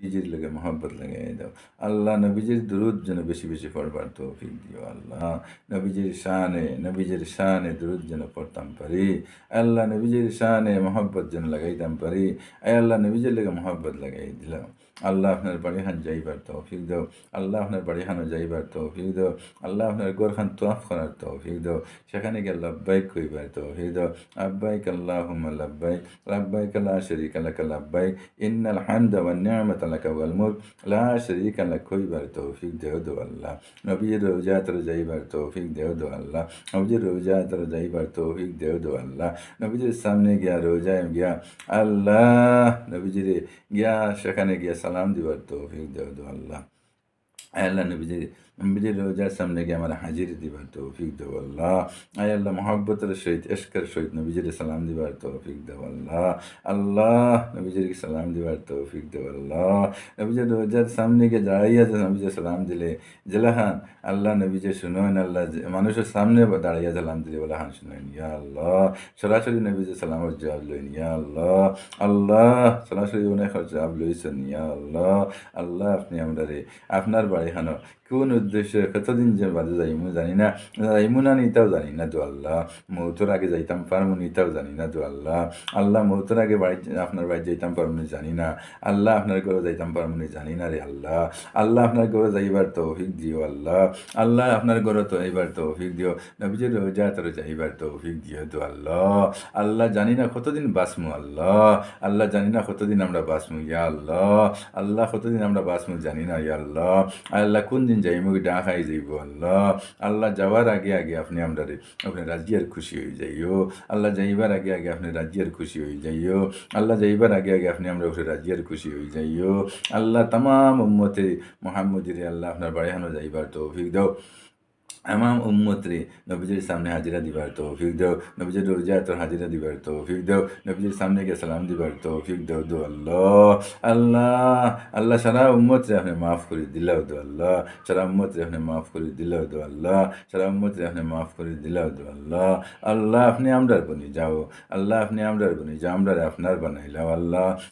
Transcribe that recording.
নবীজির লগে মহব্বত লাগাই দাও আল্লাহ। নবীজির দুরুদ যেন বেশি বেশি পড়বার তৌফিক দিও আল্লাহ। নবীজির শানে দুরুদ যেন পড়তাম পারি আল্লাহ। নবীজির শানে মহব্বত যেন লাগাইতাম পারি আল্লাহ। নবীজির লগে মহব্বত লাগাই দিলাম আল্লাহ। আপনার বাড়ি খান যাইবার তৌফিক দাও আল্লাহ। আপনার বাড়ি খানো যাইবার তৌফিক দাও আল্লাহ। আপনার গোর খান তোয়াফ করার তৌফিক দাও, সেখানে গিয়ে লাব্বাইক কইবার তৌফিক দাও। আব্বাইক আল্লাহুম্মা লাব্বাইক লাব্বাইক লা শারীকা লাকা লাব্বাইক ইন্নাল হামদা ওয়ান নি'মাতা লাকা ওয়াল মুলক লা শারীকা লাক কইবার তৌফিক দেও দো আল্লাহ। নবীর রওজাতে যাইবার তৌফিক দেও দো আল্লাহ। নবীর রওজাতে যাইবার তৌফিক দেও দো আল্লাহ। নবীজির সামনে গিয়া রোজায় গিয়া আল্লাহ নবীজিরে গিয়া সেখানে গিয়া সালাম দিবার তৌফিক দেও দো আল্লাহ। আল্লাহ নবীজির রোজার সামনে গিয়ে আমার হাজির দিবার তৌফিক দেও আল্লাহ। আল্লাহ মহব্বতের সহিত এশকের সহিত নবীজির সালাম দিবার তৌফিক দেও আল্লাহ। আল্লাহ নবীজির সালাম দিবার তৌফিক দেও আল্লাহ। নবীজির রোজার সামনে গিয়ে দাঁড়াইয়া নবীজির সালাম দিলে জেলাহান আল্লাহ নবীজি শুনেন আল্লাহ। মানুষের সামনে দাঁড়াইয়া সালাম দিলে বলে হান শুনেন ইয়া আল্লাহ। সরাসরি নবীজির সালামের জবাব লইন ইয়া আল্লাহ। আল্লাহ সরাসরি অনেক জবাব লইছেন ইয়া আল্লাহ। আল্লাহ আপনি আমরা আপনার বাড়ি খানো কোন উদ্দেশ্যে কতদিন যে বাদে যাইমু জানি না, যাইমু না নিতাও জানি না দু আল্লাহ। মৌতর আগে যাইতাম পারমু নিতাও জানি না দু আল্লাহ। আল্লাহ মৌতর আগে বাড়ি আপনার বাড়ি যাইতাম পারমু জানি না আল্লাহ। আপনার ঘরে যাইতাম পারমু জানি না রে আল্লাহ। আল্লাহ আপনার ঘরে যাইবার তৌফিক দিও আল্লাহ। আল্লাহ আপনার ঘরে তো যাইবার তৌফিক দিও। নবীজির রোজাতে যাইবার তৌফিক দিও দু আল্লাহ। আল্লাহ জানি না কতদিন বাঁচমু আল্লাহ। আল্লাহ জানি না কতদিন আমরা বাঁচমু ইয়া আল্লাহ। আল্লাহ কতদিন আমরা বাঁচমু জানি না ইয়া আল্লাহ। আল্লাহ কোন দিন যাইমু ডা খাই যাইব আল্লাহ। আল্লাহ যাওয়ার আগে আগে আপনি আমরা আপনি রাজিয়ার খুশি হয়ে যাইও আল্লাহ। যাইবার আগে আগে আপনি রাজিয়ার খুশি হয়ে যাইও আল্লাহ। যাইবার আগে আগে আপনি আমরা উপরে রাজিয়ার খুশি হয়ে যাইও আল্লাহ। তামাম উম্মতে মোহাম্মদিরে আল্লাহ আপনার বাড়ি হানো যাইবার তৌফিক দাও। আমাম উম্মতরে নবীজির সামনে হাজিরা দিবার তৌফিক দাও। নবীজির রোজাতে হাজিরা দিবার তৌফিক দাও। নবীজির সামনে গিয়ে সালাম দিবার তৌফিক দাও দো আল্লাহ। আল্লাহ আল্লাহ সারা উম্মতরে আপনি মাফ করে দিলাও দো আল্লাহ। সারা উম্মতরে আপনি মাফ করে দিলাও দো আল্লাহ। সারা উম্মতরে আপনি মাফ করে দিলাও দো আল্লাহ। আল্লাহ আপনি আমরার বনি যাও আল্লাহ। আপনি আমরার বনি যাও আমরা আপনার বানাইলাও আল্লাহ।